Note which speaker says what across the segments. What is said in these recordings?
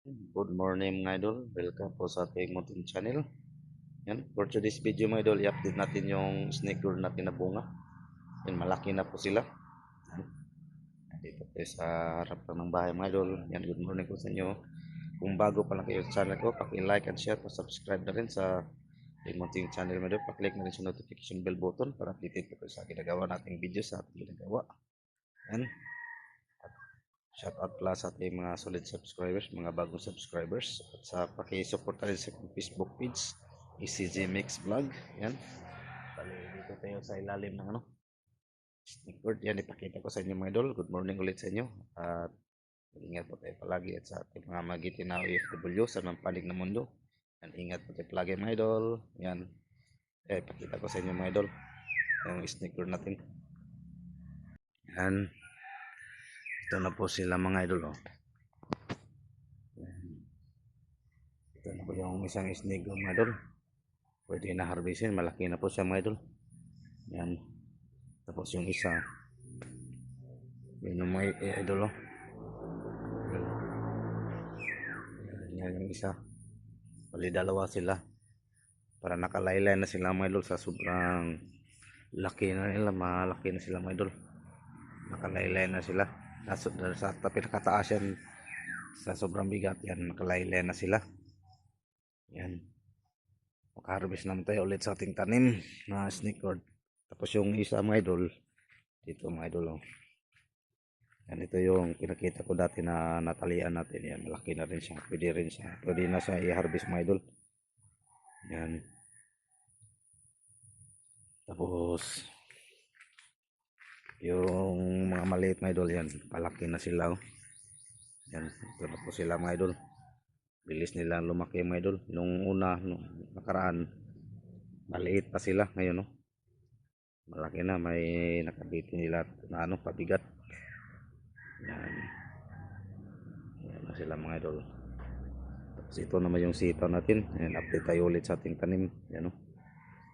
Speaker 1: Good morning mga idol, welcome po sa ating munting channel. Yan, for today's video mga idol, i-update natin yung snake lure natin na bunga. Yan, malaki na po sila. Yan, dito po sa harap lang ng bahay mga idol. Yan, good morning po sa inyo. Kung bago pa lang kayo sa channel ko, paki-like and share, pa-subscribe na rin sa ating munting channel mga idol. Pa-click na rin sa notification bell button para updated po sa ginagawa nating video sa ating ginagawa. Yan, shout out pala sa ating mga solid subscribers, mga bagong subscribers. At sa paki-support rin sa Facebook page, ECG Mix Vlog. Yan. Bali, dito tayo sa ilalim ng snake board. Yan, ipakita ko sa inyo mga idol. Good morning ulit sa inyo. At ingat po tayo palagi at sa ating mga magitin na OFW sa mga panig ng mundo. Yan, ingat po tayo palagi mga idol. Yan. Ipakita ko sa inyo mga idol. Yung snake board natin. Yan. Ito na po sila mga idol. Oh. Ito na po yung isang snake mga idol. Pwede na harvestin. Malaki na po siya mga idol. Yan. Tapos yung isa. Yun yung mga idol. Yan yung isa. Bali dalawa sila. Para nakalaylay na sila mga idol sa sobrang laki na nila. Malaki na sila mga idol. Nakalaylay na sila. Sa pinakataas yan. Sa sobrang bigat yan. Nakalaylay na sila. Yan. Makaharvest naman tayo ulit sa ating tanim na snake gourd. Tapos yung isa mga idol, dito mga idol. Yan, ito yung pinakita ko dati na natalian natin. Yan, malaki na rin siya. Pwede rin siya. Pwede na siya i-harvest mga idol. Yan. Tapos, yung mga maliit mga idol, yan, palaki na sila. Yan, ito na po sila mga idol. Bilis nila lumaki mga idol. Nung una, nung nakaraan, maliit pa sila ngayon, no? Malaki na, may nakabitin nila na pabigat. Yan. Yan na sila mga idol. Tapos ito naman yung sitaw natin. Yan, update tayo ulit sa ating tanim. Yan, no?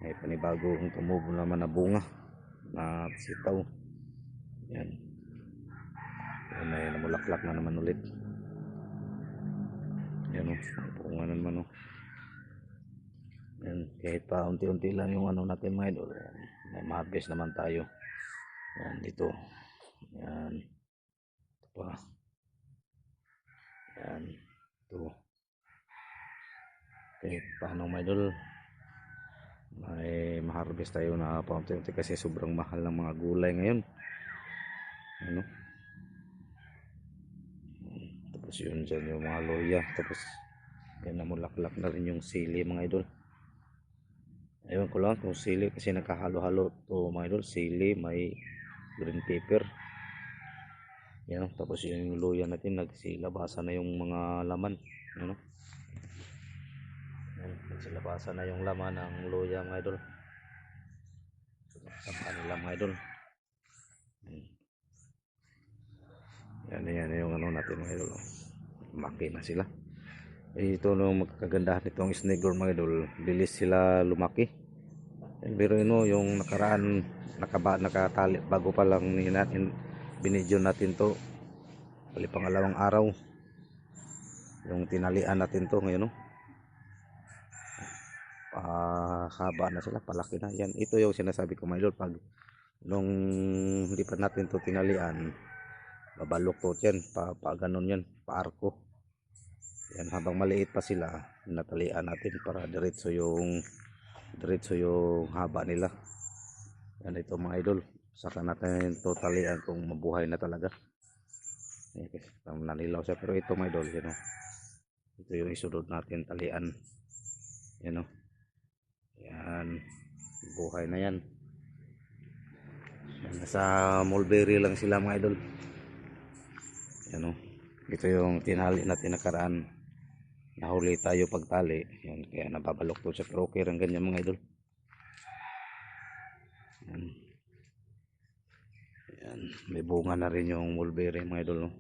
Speaker 1: May panibagong tumubo naman na bunga na sitaw. Yan. Yan, may namulaklak na naman ulit. Yan, no? Bunga na naman, no? Yan, kahit pa unti-unti lang yung natin mga idol. Yan, may ma-harvest naman tayo. Yan, dito. Yan. Ito pa. Yan. Ito. Kahit paano mga idol, may ma-harvest tayo na paunti-unti kasi sobrang mahal ng mga gulay ngayon. Ano? Tapos yun dyan yung mga loya. Tapos yan, namulaklak na rin yung sili mga idol. Ayun ko lang kung sili kasi nakahalo-halo to mga idol. Sili, may green pepper. Yan, tapos yung luya natin nagsilabasa na yung mga laman. Ano? Yan, nagsilabasa na yung laman ng luya mga idol. Sa kanila mga idol. Yan yung natin mga idol. Lumaki na sila. Ito nung magkagandahan nitong snake gourd mga idol, bilis sila lumaki. Pero yung nakaraan nakatali bago pa lang natin binidyo natin to. Bali pangalawang araw yung tinalian natin to ngayon, no. Haba na sila, palaki na. Yan, ito yung sinasabi ko mga idol, pag nung hindi pa natin to tinalian, babalok to yan, pa ganun yan, pa arko. Yan, habang maliit pa sila, natalian natin para diretso yung haba nila. Yan, ito mga idol, saka natin totalian kung mabuhay na talaga. Okay, nanilaw siya, pero ito mga idol, yan, ito yung isunod natin talian. Yan, yan, buhay na yan. Nasa mulberry lang sila mga idol. Yan, ito yung tinali natin nakaraan. Nahuli tayo pagtali. Yan, kaya nababalok to siya. Pero okay lang ganyan mga idol. Yan. Yan. May bunga na rin yung mulberry mga idol, no?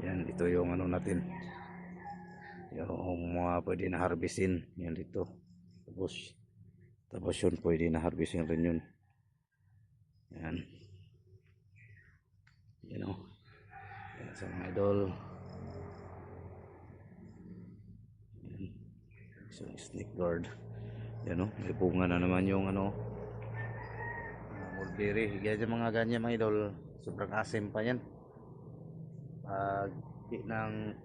Speaker 1: Yan, ito yung natin. Yung mga pwede na harvestin. Yan dito. Tapos yun pwede na harvestin rin yun. Yan. Yan, Sa mga idol. So, snake guard. Yan o, may bunga na naman yung ano, mulberry. Yan yung mga ganyan mga idol. Sobrang asim pa yan. Pag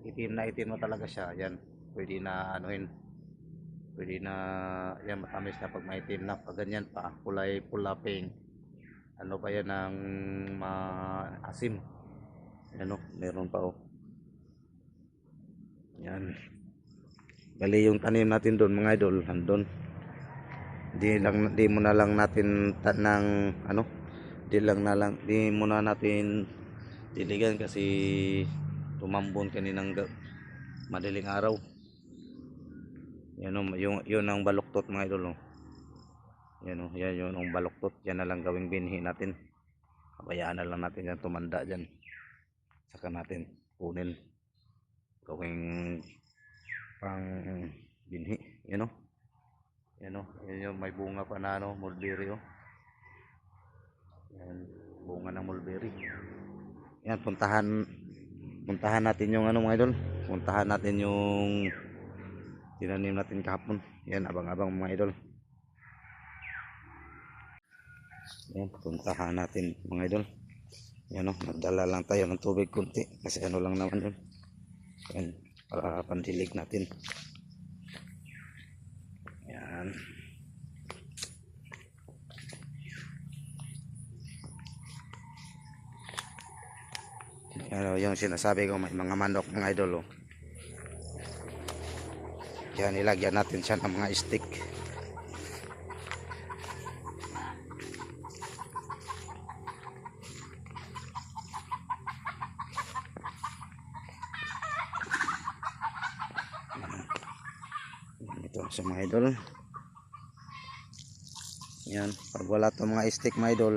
Speaker 1: itim na itim mo talaga siya, yan. Pwede na anuhin. Pwede na, yan matamis na pag maitim na. Pag ganyan pa, kulay pula pink. Ano pa yan ng maasim. Yan o, meron pa o. Yan. Bali yung tanim natin doon mga idol, andun. Di mo na lang natin ng ano, di muna natin diligan kasi tumambon kaninang madaling araw. Yan o, yun ang baluktot mga idol o. Yan o, yan yun ang baluktot. Yan na lang gawing binhi natin. Kabayaan na lang natin yan tumanda dyan. Saka natin kunin gawing pang binhi. Yan o. Yan o, yan yung may bunga pa na ano, mulberry o. Yan, bunga ng mulberry. Yan, puntahan natin yung ano mga idol. Puntahan natin yung tinanim natin kahapon. Yan, abang-abang mga idol. Yan, puntahan natin mga idol. Yan o, nagdala lang tayo ng tubig kunti. Kasi ano lang naman yun. Yan, para pandilig natin. Yan. Yan yung sinasabi ko, may mga manok mga idol o. Yan, ilagyan natin siya ng mga stick. Ito sa mga idol. Yan, pag wala to mga stick mga idol,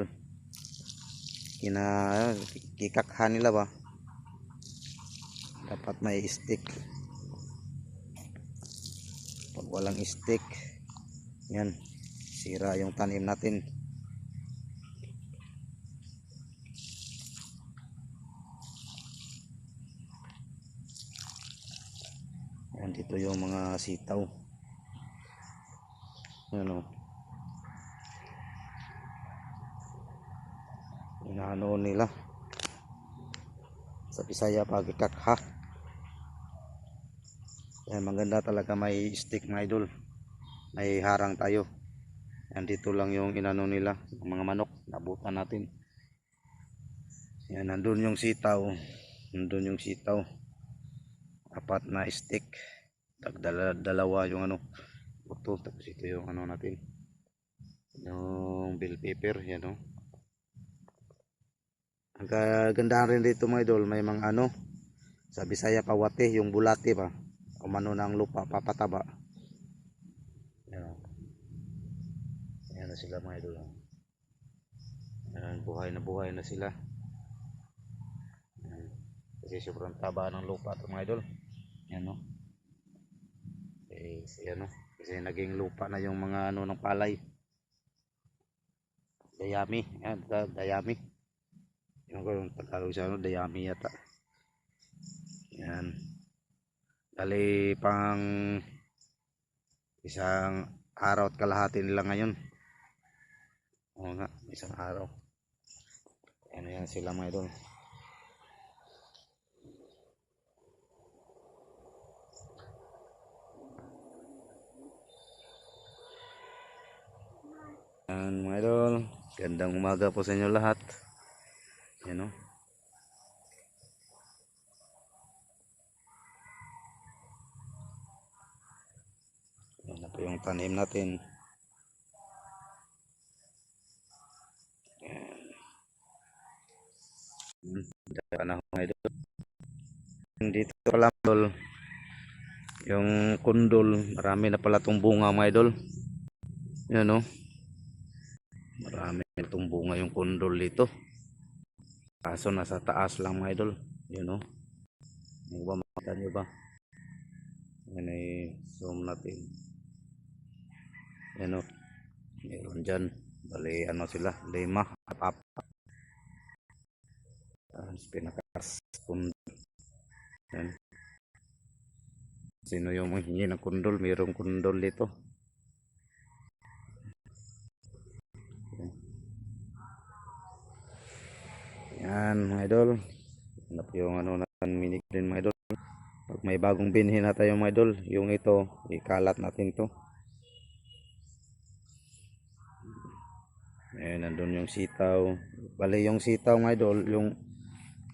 Speaker 1: kikakha nila ba? Dapat may stick. Pag walang stick, yan, sira yung tanim natin. Yan, dito yung mga sitaw. Yan o. Inaano nila. Sa Bisaya pag ikakha. Yan, maganda talaga may stick mga idol. May harang tayo. Yan, dito lang yung inano nila, mga manok, nabutan natin. Yan, nandun yung sitaw. Nandun yung sitaw. Apat na stick. Dalawa yung ano, buto. Tapos ito yung ano natin. Yung bell pepper, yan o. Ang kagandahan rin dito mga idol, may mga ano, sa Bisaya kawate, yung bulate pa. Umano ng lupa, papataba. Yan o. Yan na sila mga idol. Yan, buhay na sila. Yan. Kasi sobrang taba ng lupa ito mga idol. Yan o. Yan o. Kasi naging lupa na yung mga ano ng palay. Dayami. Yan, dayami. Yung ko yung Tagalog sa ano, dayami yata. Yan. Dali pang isang araw at kalahati nila ngayon. Oo nga, isang araw. Ano yan sila mga idol. Yan mga idol. Gandang umaga po sa inyo lahat. Yan o. Yan na po yung tanim natin. Yan. Panahon mga idol. Dito pala idol, yung kundol, marami na pala itong bunga mga idol. Yan o. Marami na itong bunga yung kundol dito. Kaso nasa taas lang mga idol. Yun o. Yung ba makita nyo ba? Yan ay zoom natin. Yan o. Meron dyan. Bali ano sila. 5 at 4. Pinakatas kundol. Sino yung manghingi ng kundol? Mayroong kundol dito. Yan mga idol. Hanap yung ano na mini green mga idol. Pag may bagong binhi na tayo mga idol, yung ito, ikalat natin to. Ayan, nandun yung sitaw. Bali yung sitaw mga idol, yung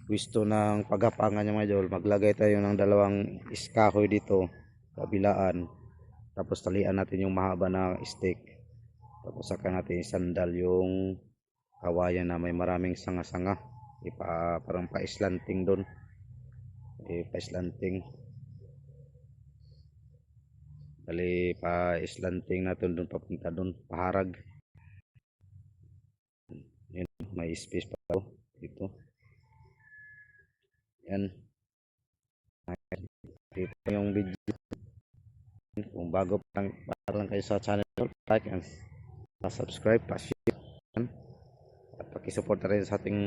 Speaker 1: gusto ng paghapangan niya mga idol, maglagay tayo ng dalawang iskahoy dito, kabilaan. Tapos talian natin yung mahaba na stick. Tapos saka natin isandal yung kawayan na may maraming sanga-sanga. Parang pa-islanting doon. Pa-islanting. Bali pa-islanting natin doon papunta doon, paharag. Yan, may space pa daw dito. Yan. Dito yung video. Kung bago pa lang kayo sa channel, like and subscribe, pa-share. At pakisupport na rin sa ating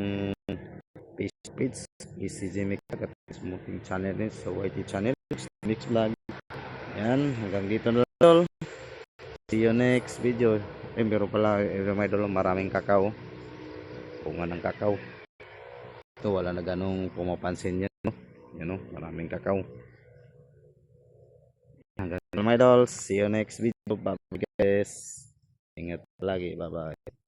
Speaker 1: page, ECG Mix at smoking channel din sa YT channel, Mix Vlog. Yan, hanggang dito na lang. See you next video. Pero pala, may idol, maraming kakao. Bunga ng kakao. Ito, wala na ganong pumapansin yan. Yan o, maraming kakao. Hanggang dito mga idol. See you next video. Bye guys. Ingat lagi. Bye bye.